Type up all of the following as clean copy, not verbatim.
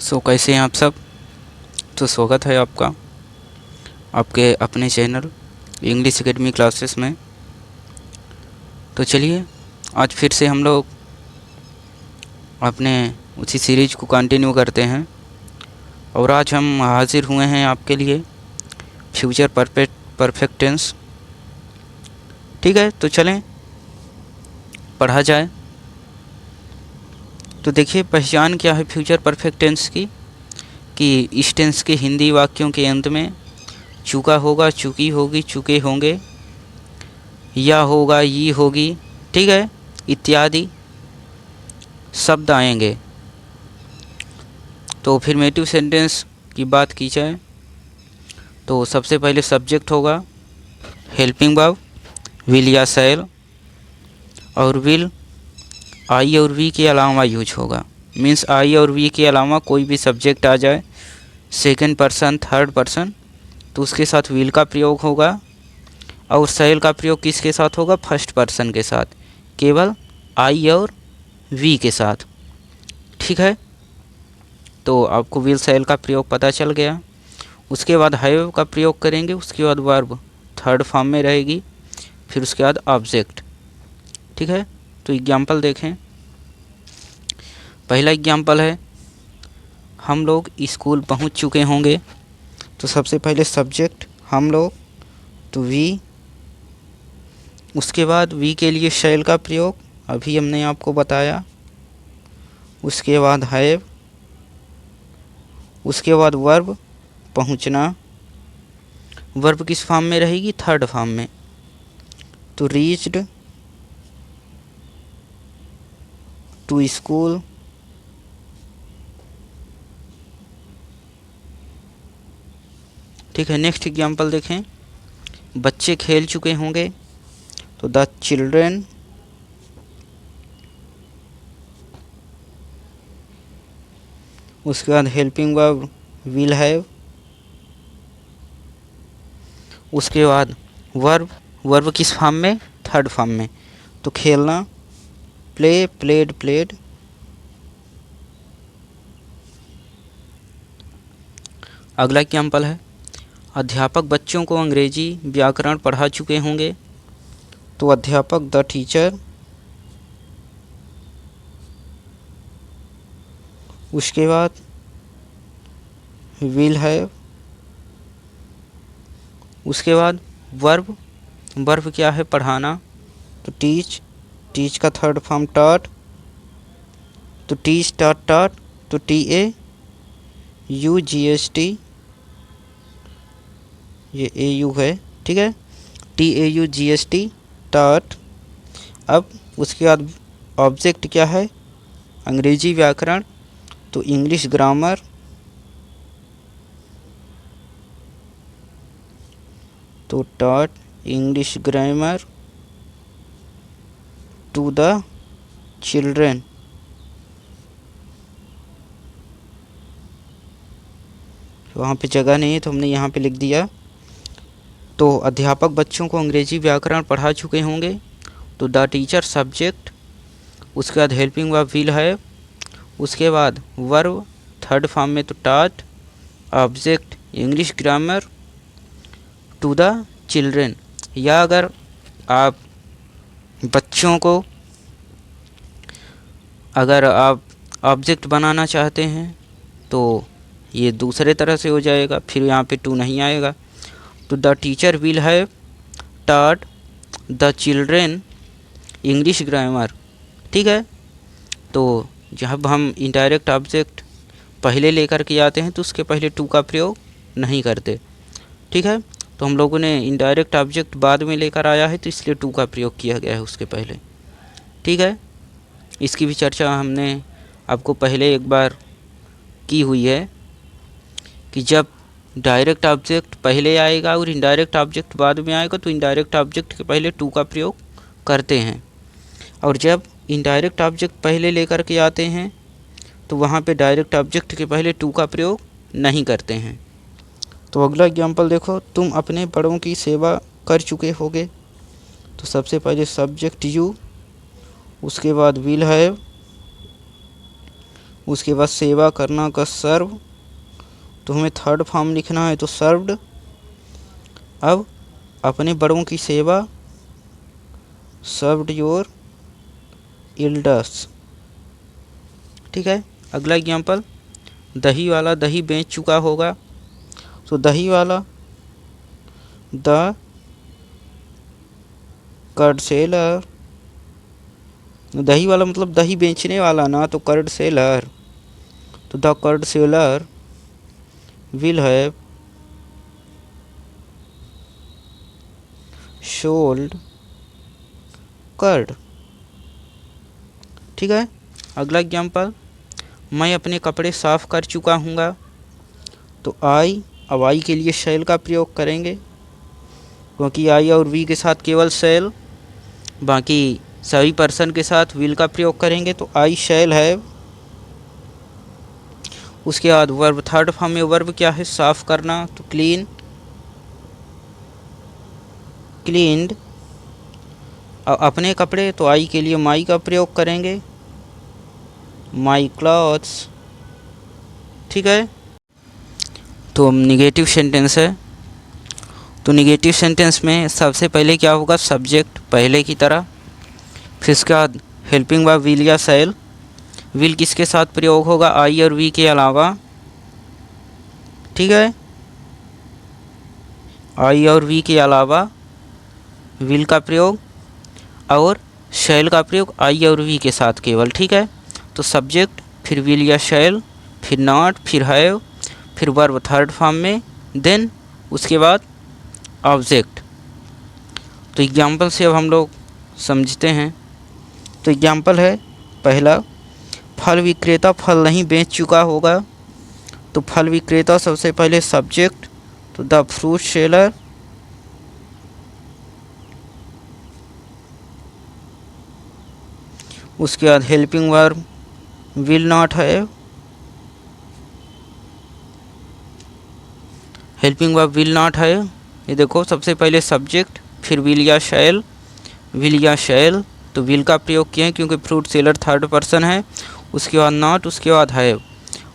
कैसे हैं आप सब। तो स्वागत है आपका आपके अपने चैनल इंग्लिश एकेडमी क्लासेस में। तो चलिए आज फिर से हम लोग अपने उसी सीरीज को कंटिन्यू करते हैं और आज हम हाजिर हुए हैं आपके लिए फ्यूचर परफेक्ट टेंस। ठीक है, तो चलें पढ़ा जाए। तो देखिए, पहचान क्या है फ्यूचर परफेक्ट टेंस की कि इस टेंस के हिंदी वाक्यों के अंत में चुका होगा, चुकी होगी, चुके होंगे, या होगा, ये होगी, ठीक है, इत्यादि शब्द आएंगे। तो अफर्मेटिव सेंटेंस की बात की जाए तो सबसे पहले सब्जेक्ट होगा हेल्पिंग वर्ब विल या शैल, और विल आई और वी के अलावा यूज होगा। मीन्स आई और वी के अलावा कोई भी सब्जेक्ट आ जाए सेकंड पर्सन, थर्ड पर्सन, तो उसके साथ विल का प्रयोग होगा। और शैल का प्रयोग किसके साथ होगा? फर्स्ट पर्सन के साथ, केवल आई और वी के साथ। ठीक है, तो आपको विल शैल का प्रयोग पता चल गया। उसके बाद हैव का प्रयोग करेंगे, उसके बाद वर्ब थर्ड फॉर्म में रहेगी, फिर उसके बाद ऑब्जेक्ट। ठीक है, तो एग्जाम्पल देखें। पहला एग्जाम्पल है हम लोग स्कूल पहुंच चुके होंगे। तो सबसे पहले सब्जेक्ट हम लोग, तो वी, उसके बाद वी के लिए शैल का प्रयोग अभी हमने आपको बताया। उसके बाद हैव, उसके बाद वर्ब पहुंचना, वर्ब किस फॉर्म में रहेगी? थर्ड फॉर्म में। तो रीच्ड, टू स्कूल, ठीक है। नेक्स्ट एग्जाम्पल देखें। बच्चे खेल चुके होंगे, तो द चिल्ड्रेन, उसके बाद हेल्पिंग वर्ब विल हैव, उसके बाद वर्ब किस फॉर्म में? थर्ड फॉर्म में। तो खेलना, प्ले, प्लेड, प्लेड। अगला एग्जाम्पल है अध्यापक बच्चों को अंग्रेजी व्याकरण पढ़ा चुके होंगे। तो अध्यापक द टीचर, उसके बाद विल हैव, उसके बाद वर्ब क्या है? पढ़ाना। तो टीच का थर्ड फॉर्म टॉट, तो टीच, टॉट, तो TAUGST, ये AU है, ठीक है, TAUGST टॉट। अब उसके बाद ऑब्जेक्ट क्या है? अंग्रेजी व्याकरण, तो इंग्लिश ग्रामर, तो taught English grammar to the children. वहाँ पे जगह नहीं है तो हमने यहाँ पे लिख दिया। तो अध्यापक बच्चों को अंग्रेजी व्याकरण पढ़ा चुके होंगे, तो द टीचर सब्जेक्ट, उसके बाद हेल्पिंग वर्ब विल हैव, उसके बाद वर्ब थर्ड फॉर्म में, तो taught, object English grammar to the children. या अगर आप बच्चों को अगर आप ऑब्जेक्ट बनाना चाहते हैं तो ये दूसरे तरह से हो जाएगा, फिर यहाँ पे टू नहीं आएगा। तो the teacher will have taught the children English grammar. ठीक है, तो जब हम इनडायरेक्ट ऑब्जेक्ट पहले लेकर के आते हैं तो उसके पहले टू का प्रयोग नहीं करते। ठीक है, तो हम लोगों ने इनडायरेक्ट ऑब्जेक्ट बाद में लेकर आया है तो इसलिए टू का प्रयोग किया गया है उसके पहले। ठीक है, इसकी भी चर्चा हमने आपको पहले एक बार की हुई है कि जब डायरेक्ट ऑब्जेक्ट पहले आएगा और इनडायरेक्ट ऑब्जेक्ट बाद में आएगा तो इनडायरेक्ट ऑब्जेक्ट के पहले टू का प्रयोग करते हैं, और जब इनडायरेक्ट ऑब्जेक्ट पहले लेकर के आते हैं तो वहाँ पे डायरेक्ट ऑब्जेक्ट के पहले टू का प्रयोग नहीं करते हैं। तो अगला एग्जाम्पल देखो। तुम अपने बड़ों की सेवा कर चुके होगे। तो सबसे पहले सब्जेक्ट यू, उसके बाद विल हैव, उसके बाद सेवा करना का सर्व, तो हमें थर्ड फॉर्म लिखना है तो सर्व्ड। अब अपने बड़ों की सेवा, सर्व्ड योर एल्डर्स। ठीक है। अगला एग्जाम्पल, दही वाला दही बेच चुका होगा, तो दही वाला द कर्ड सेलर। दही वाला मतलब दही बेचने वाला ना, तो कर्ड सेलर, तो the curd seller will have sold curd. ठीक है। अगला एग्जाम्पल, मैं अपने कपड़े साफ कर चुका हूँगा, तो आई, अब आई के लिए शैल का प्रयोग करेंगे, क्योंकि आई और वी के साथ केवल शैल, बाकी सभी पर्सन के साथ विल का प्रयोग करेंगे, तो आई शैल हैव। उसके बाद वर्ब, थर्ड फॉर्म में वर्ब क्या है, साफ करना, तो क्लीन, क्लीन्ड। अपने कपड़े, तो आई के लिए माई का प्रयोग करेंगे, माई क्लॉथ्स। ठीक है। तो निगेटिव सेंटेंस है, तो निगेटिव सेंटेंस में सबसे पहले क्या होगा, सब्जेक्ट पहले की तरह, फिर उसके बाद हेल्पिंग वर्ब विल या शैल। विल किसके साथ प्रयोग होगा, आई और वी के अलावा। ठीक है। आई और वी के अलावा विल का प्रयोग, और शैल का प्रयोग आई और वी के साथ केवल। ठीक है। तो सब्जेक्ट, फिर विल या शैल, फिर नॉट, फिर हैव, फिर वर्ब थर्ड फॉर्म में, देन उसके बाद ऑब्जेक्ट। तो एग्जाम्पल से अब हम लोग समझते हैं। तो एग्जाम्पल है पहला, फल विक्रेता फल नहीं बेच चुका होगा, तो फल विक्रेता सबसे पहले सब्जेक्ट, तो द फ्रूट सेलर उसके बाद helping verb will not have, helping verb will not have, ये देखो सबसे पहले सब्जेक्ट, फिर विल या शैल, विल या शैल, तो विल का प्रयोग किए हैं क्योंकि फ्रूट सेलर थर्ड पर्सन है, उसके बाद नॉट, उसके बाद हैव,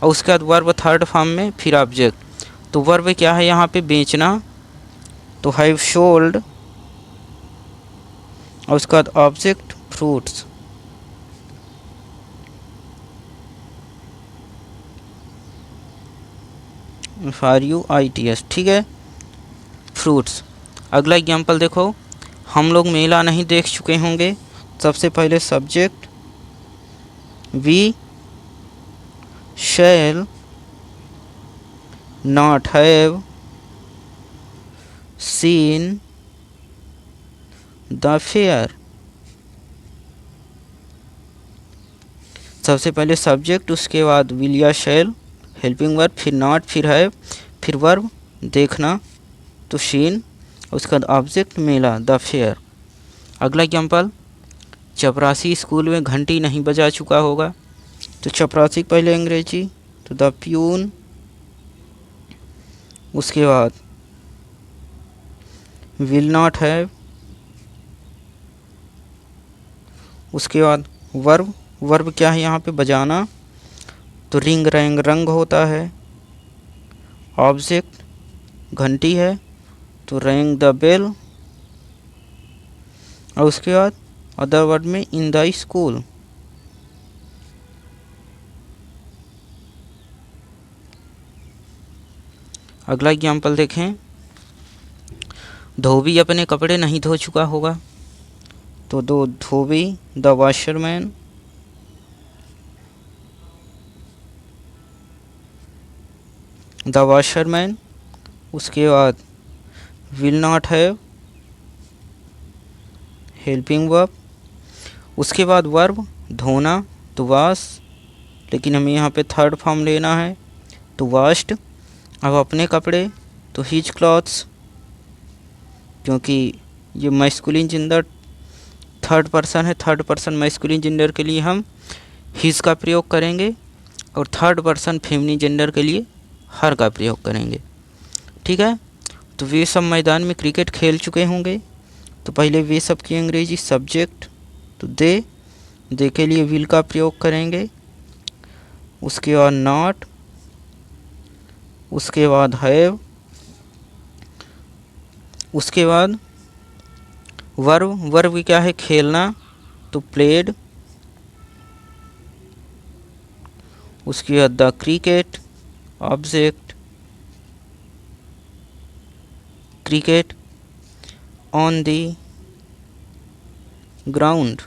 और उसके बाद वर्ब थर्ड फॉर्म में, फिर ऑब्जेक्ट। तो वर्ब क्या है यहाँ पे, बेचना, तो हैव सोल्ड, और उसके बाद ऑब्जेक्ट फ्रूट्स। FRUITS। ठीक है, फ्रूट्स। अगला एग्जाम्पल देखो, हम लोग मेला नहीं देख चुके होंगे, सबसे पहले subject, we shall not have seen the fair. सबसे पहले सब्जेक्ट, उसके बाद विल या शैल, हेल्पिंग वर्ब, फिर नॉट, फिर हैव, फिर वर्ब देखना, तो सीन, उसके बाद ऑब्जेक्ट मेला, द फेयर। अगला एग्जाम्पल, चपरासी स्कूल में घंटी नहीं बजा चुका होगा, तो चपरासी पहले अंग्रेजी, तो द प्यून, उसके बाद विल नॉट हैव, उसके बाद वर्ब, वर्ब क्या है यहाँ पे, बजाना, तो रिंग रैंग रंग होता है, ऑब्जेक्ट घंटी है, तो रैंग द बेल, और उसके बाद अदर वर्ड में इन द स्कूल। अगला एग्जाम्पल देखें, धोबी अपने कपड़े नहीं धो चुका होगा, तो दो धोबी, द वॉशरमैन, द वॉशरमैन, उसके बाद will not have, helping verb, उसके बाद वर्ब धोना, तो वॉश, लेकिन हमें यहाँ पे थर्ड फॉर्म लेना है, तो वॉश्ड। अब अपने कपड़े, तो हिज क्लॉथ्स, क्योंकि ये मैस्कुलिन जेंडर थर्ड पर्सन है, थर्ड पर्सन मैस्कुलिन जेंडर के लिए हम हिज का प्रयोग करेंगे, और थर्ड पर्सन फेमिनिन जेंडर के लिए हर का प्रयोग करेंगे। ठीक है। तो वे सब मैदान में क्रिकेट खेल चुके होंगे, तो पहले वे सब की अंग्रेजी सब्जेक्ट, तो दे के लिए विल का प्रयोग करेंगे, उसके बाद नॉट, उसके बाद हैव, उसके बाद वर्ब। वर्ब क्या है? खेलना, तो प्लेड। उसके बाद the cricket object, cricket on the ground.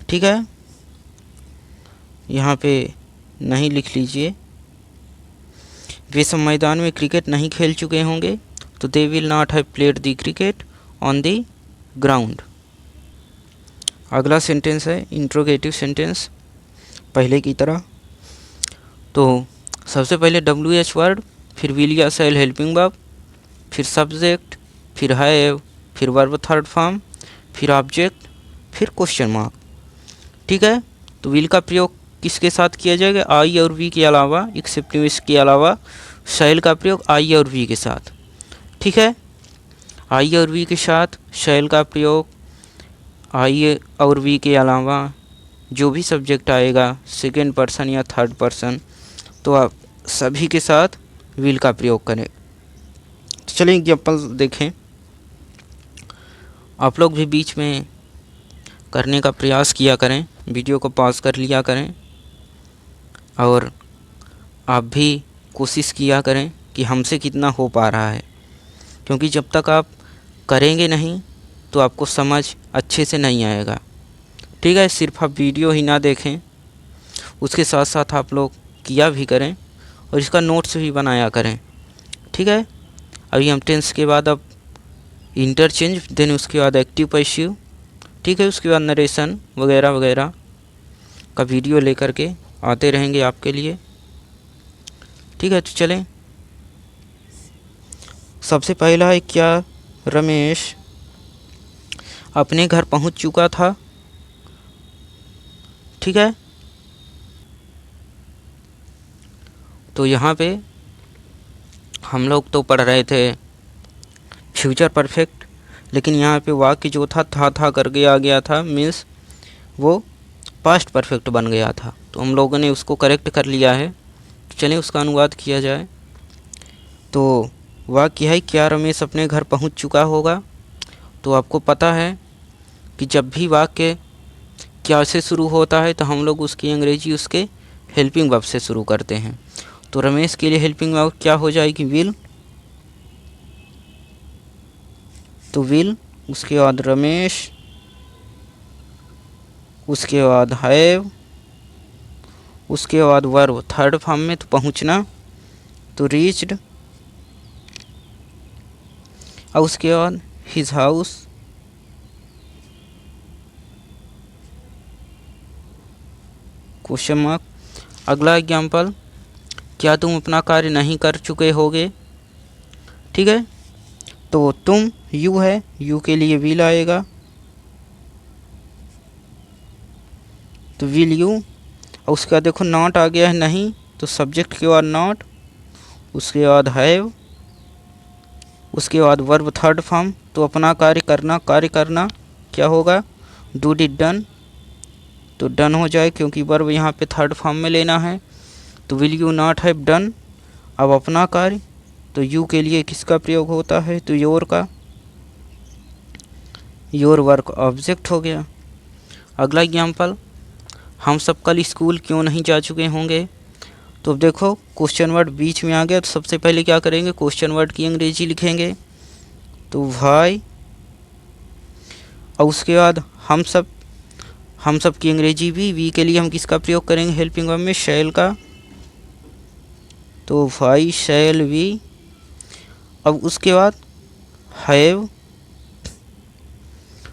ठीक है, यहाँ पे नहीं लिख लीजिए, वे सब मैदान में क्रिकेट नहीं खेल चुके होंगे, तो they will not have played the cricket on the ground. अगला सेंटेंस है इंट्रोगेटिव सेंटेंस, पहले की तरह। तो सबसे पहले WH वर्ड, फिर विल या शैल हेल्पिंग वर्ब, फिर सब्जेक्ट, फिर हैव, फिर वर्ब थर्ड फॉर्म, फिर ऑब्जेक्ट, फिर क्वेश्चन मार्क। ठीक है, तो विल का प्रयोग किसके साथ किया जाएगा? आई और वी के अलावा, एक्सेप्टिव इसके अलावा शैल का प्रयोग आई और वी के साथ। ठीक है, आई और वी के साथ शैल का प्रयोग आई और वी के अलावा जो भी सब्जेक्ट आएगा सेकेंड पर्सन या थर्ड पर्सन, तो आप सभी के साथ विल का प्रयोग करें। तो चलिए एग्जाम्पल देखें। आप लोग भी बीच में करने का प्रयास किया करें, वीडियो को पॉज कर लिया करें, और आप भी कोशिश किया करें कि हमसे कितना हो पा रहा है, क्योंकि जब तक आप करेंगे नहीं तो आपको समझ अच्छे से नहीं आएगा। ठीक है, सिर्फ आप वीडियो ही ना देखें, उसके साथ साथ आप लोग किया भी करें और इसका नोट्स भी बनाया करें। ठीक है, अभी हम टेंस के बाद अब इंटरचेंज, देन उसके बाद एक्टिव पैसिव, ठीक है, उसके बाद नरेशन वगैरह वगैरह का वीडियो लेकर के आते रहेंगे आपके लिए। ठीक है, तो चलें। सबसे पहला है, क्या रमेश अपने घर पहुंच चुका था? ठीक है, तो यहाँ पे हम लोग तो पढ़ रहे थे फ्यूचर परफेक्ट, लेकिन यहाँ पे वाक्य जो था करके आ गया था, मीन्स वो पास्ट परफेक्ट बन गया था, तो हम लोगों ने उसको करेक्ट कर लिया है। तो चलिए उसका अनुवाद किया जाए। तो वाक्य है, क्या रमेश अपने घर पहुँच चुका होगा? तो आपको पता है कि जब भी वाक्य क्या से शुरू होता है तो हम लोग उसकी अंग्रेजी उसके हेल्पिंग वर्ब से शुरू करते हैं। तो रमेश के लिए हेल्पिंग वर्ब क्या हो जाएगी? विल। तो विल, उसके बाद रमेश, उसके बाद हैव, उसके बाद वर्ब थर्ड फॉर्म में, तो पहुंचना, तो रीच्ड, और उसके बाद हिज हाउस, क्वेश्चन मार्क। अगला एग्जाम्पल, क्या तुम अपना कार्य नहीं कर चुके होगे? ठीक है, तो तुम यू है, यू के लिए विल आएगा, तो विल यू, और उसके बाद देखो नॉट आ गया है नहीं, तो सब्जेक्ट के बाद नॉट, उसके बाद हैव, उसके बाद वर्ब थर्ड फॉर्म, तो अपना कार्य करना, कार्य करना क्या होगा? डू डिड डन, तो डन हो जाए क्योंकि वर्ब यहाँ पे थर्ड फॉर्म में लेना है। तो will you not have done, अब अपना कार्य, तो यू के लिए किसका प्रयोग होता है? तो योर का, योर वर्क ऑब्जेक्ट हो गया। अगला एग्जाम्पल, हम सब कल स्कूल क्यों नहीं जा चुके होंगे? तो अब देखो क्वेश्चन वर्ड बीच में आ गया, तो सबसे पहले क्या करेंगे? क्वेश्चन वर्ड की अंग्रेजी लिखेंगे, तो व्हाई, और उसके बाद हम सब की अंग्रेजी वी के लिए हम किसका प्रयोग करेंगे हेल्पिंग वर्ब में? शैल का, तो व्हाई शैल वी, अब उसके बाद हैव,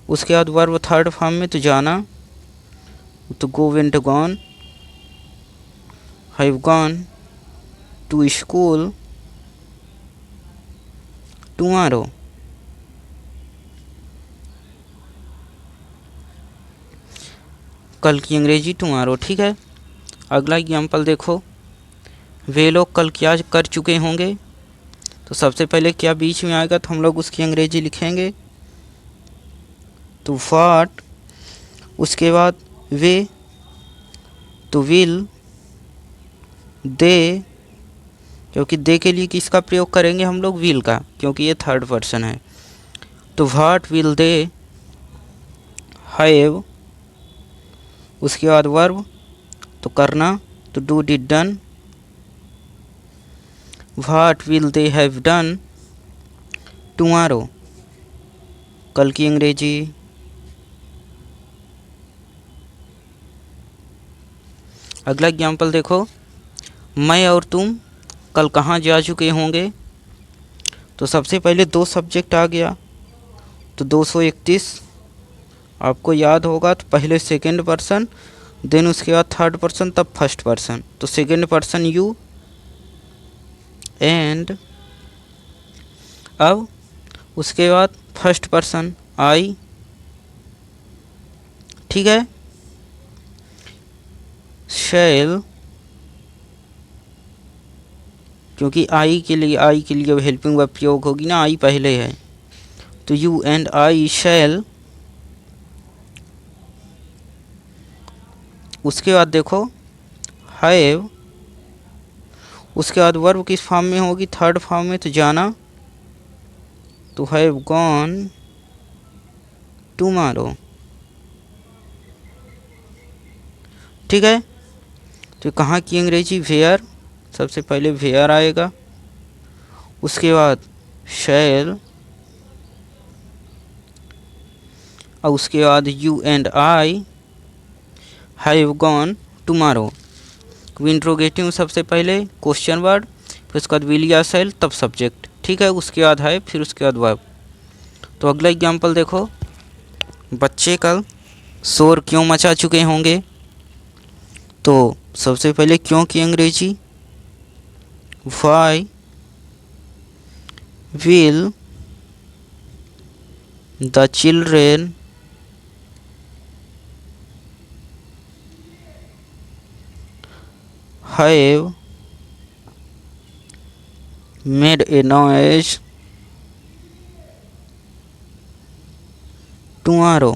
उसके बाद वर्ब थर्ड फॉर्म में, तो जाना, तो go went gone, have gone to school tomorrow. कल की अंग्रेजी टुमारो। ठीक है, अगला एग्जाम्पल देखो, वे लोग कल क्या कर चुके होंगे? तो सबसे पहले क्या बीच में आएगा, तो हम लोग उसकी अंग्रेजी लिखेंगे, तो व्हाट, उसके बाद वे, तो विल, दे, क्योंकि दे के लिए किसका प्रयोग करेंगे हम लोग, विल का, क्योंकि ये थर्ड पर्सन है। तो व्हाट विल दे हैव, उसके बाद वर्ब, तो करना, तो do, did, done. What will they have done tomorrow, कल की अंग्रेजी। अगला एग्जाम्पल देखो, मैं और तुम कल कहाँ जा चुके होंगे। तो सबसे पहले दो सब्जेक्ट आ गया, तो 231 आपको याद होगा, तो पहले सेकंड पर्सन, देन उसके बाद थर्ड पर्सन, तब फर्स्ट पर्सन। तो सेकंड पर्सन यू, एंड अब उसके बाद फर्स्ट पर्सन आई, ठीक है। शैल, क्योंकि आई के लिए अब हेल्पिंग वर्ब प्रयोग होगी ना, आई पहले है, तो यू एंड आई शैल। उसके बाद देखो हैव, उसके बाद वर्ब किस फॉर्म में होगी, थर्ड फॉर्म में, तो जाना, तो हैव गॉन टुमारो, ठीक है। तो कहाँ की अंग्रेजी, वेयर, सबसे पहले वेयर आएगा, उसके बाद शैल, और उसके बाद you and I have gone tomorrow. Interrogative सबसे पहले क्वेश्चन वर्ड, फिर उसके बाद विल या शैल, तब सब्जेक्ट, ठीक है। उसके बाद है, फिर उसके बाद वर्ब। तो अगला एग्जाम्पल देखो, बच्चे कल शोर क्यों मचा चुके होंगे। तो सबसे पहले क्यों की अंग्रेजी, why will the children have made a noise tomorrow.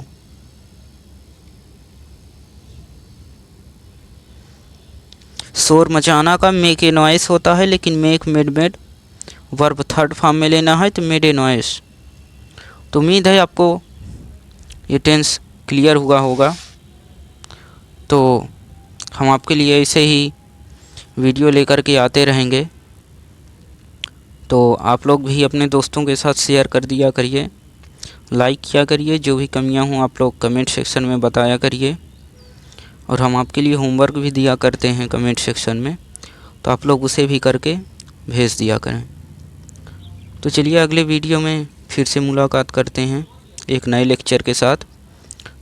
शोर मचाना का मेक ए नॉइस होता है, लेकिन make, made verb third form में लेना है, तो मेड ए नॉइस। तो उम्मीद है आपको ये टेंस क्लियर हुआ होगा। तो हम आपके लिए ऐसे ही वीडियो लेकर के आते रहेंगे, तो आप लोग भी अपने दोस्तों के साथ शेयर कर दिया करिए, लाइक किया करिए, जो भी कमियां हों आप लोग कमेंट सेक्शन में बताया करिए, और हम आपके लिए होमवर्क भी दिया करते हैं कमेंट सेक्शन में, तो आप लोग उसे भी करके भेज दिया करें। तो चलिए अगले वीडियो में फिर से मुलाकात करते हैं एक नए लेक्चर के साथ।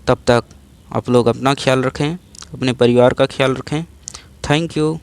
तब तक आप लोग अपना ख्याल रखें, अपने परिवार का ख्याल रखें। Thank you.